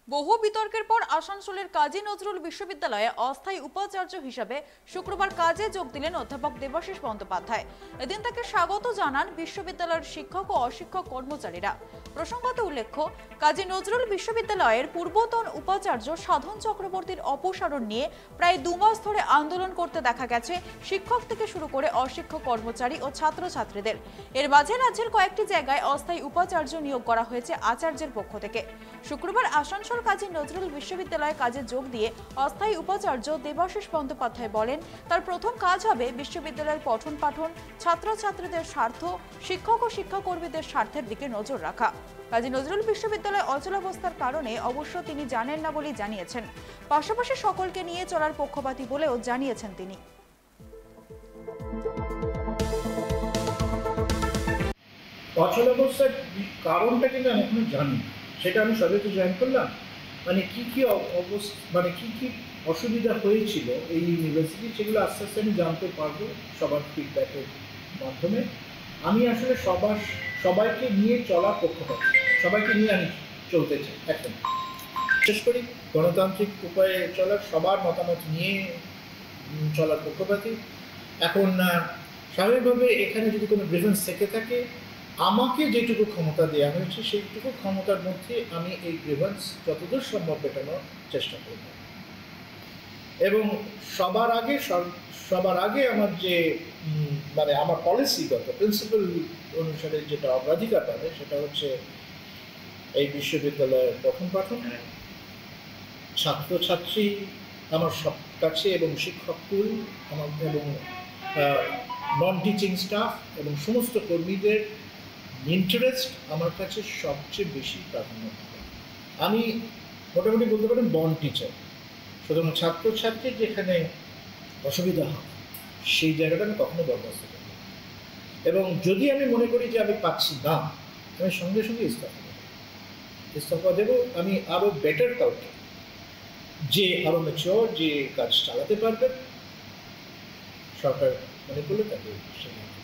বহু বিতর্কের পর আসানসোলের কাজী নজরুল বিশ্ববিদ্যালয়ে অস্থায়ী উপাচার্য হিসেবে শুক্রবার কাজে যোগ দিলেন অধ্যাপক দেবাশিস বন্দ্যোপাধ্যায়। এদিন তাকে স্বাগত জানান বিশ্ববিদ্যালয়ের শিক্ষক ও অশিক্ষক কর্মচারীরা। প্রসঙ্গত উল্লেখ্য, কাজী নজরুল বিশ্ববিদ্যালয়ের পূর্বতন উপাচার্য সাধন চক্রবর্তীর অপসারণ নিয়ে প্রায় 2 মাস ধরে আন্দোলন করতে দেখা গেছে শিক্ষক থেকে শুরু করে অশিক্ষক কর্মচারী ও ছাত্রছাত্রীদের। এর মাঝে রাজ্যের কয়েকটি জায়গায় অস্থায়ী উপাচার্য নিয়োগ করা হয়েছে আচার্যের পক্ষ থেকে। শুক্রবার আসানসোল কাজী নজরুল বিশ্ববিদ্যালয়ে কাজে যোগ দিয়ে অস্থায়ী উপাচার্য দেবাশিস বন্দ্যোপাধ্যায় বলেন, তার প্রথম কাজ হবে বিশ্ববিদ্যালয়ের পঠন পাঠন, ছাত্রছাত্রীদের স্বার্থ, শিক্ষক ও শিক্ষাকর্মীদের স্বার্থের দিকে নজর রাখা। কাজী নজরুল বিশ্ববিদ্যালয় অচলাবস্থার কারণে অবশ্য তিনি জানেন না বলেই জানিয়েছেন। পাশাপাশি সকলকে নিয়ে চলার পক্ষপাতী বলেও জানিয়েছেন তিনি। অচলাবস্থার কারণটা কিন্তু আমি এখনো জানি, সেটা আমি সবে তো জয়েন করলাম। মানে কি কি অবস্থা, মানে কি কি অসুবিধা হয়েছিল এই ইউনিভার্সিটি, সেগুলো আস্তে আস্তে আমি জানতে পারবো সবার ফিডব্যাকের মাধ্যমে। আমি আসলে সবাইকে নিয়ে চলার পক্ষপাতী, সবাইকে নিয়ে আমি চলতে চাই। এখন বিশেষ করে গণতান্ত্রিক উপায়ে চলার, সবার মতামত নিয়ে চলার পক্ষপাতী। এখন স্বাভাবিকভাবে এখানে যদি কোনো গ্রিভেন্স থেকে থাকে, আমাকে যেটুকু ক্ষমতা দেওয়া হয়েছে সেইটুকু ক্ষমতার মধ্যে আমি এই গ্রিভেন্স যতদূর সম্ভব মেটানোর চেষ্টা করব। এবং সবার আগে আমার যে মানে আমার পলিসিগত প্রিন্সিপাল অনুসারে যেটা অগ্রাধিকার পাবে সেটা হচ্ছে এই বিশ্ববিদ্যালয়ের পঠন পাঠন, ছাত্রছাত্রী আমার সব কাছে এবং শিক্ষক কুল আমার এবং নন টিচিং স্টাফ এবং সমস্ত কর্মীদের ইন্টারেস্ট আমার কাছে সবচেয়ে বেশি প্রাধান্য পাবে। আমি মোটামুটি বলতে পারেন বন্ড টিচার। সুতরাং ছাত্রছাত্রীর যেখানে অসুবিধা হয় সেই জায়গাটা আমি কখনো বরদাস্ত করি না। এবং যদি আমি মনে করি যে আমি পাচ্ছি না, আমি সঙ্গে সঙ্গে ইস্তফা দেব। আমি আরও বেটার কাউকে, যে আরও ম্যাচিওর, যে কাজ চালাতে পারবেন, সরকার মনে করলে তাকে সেখানে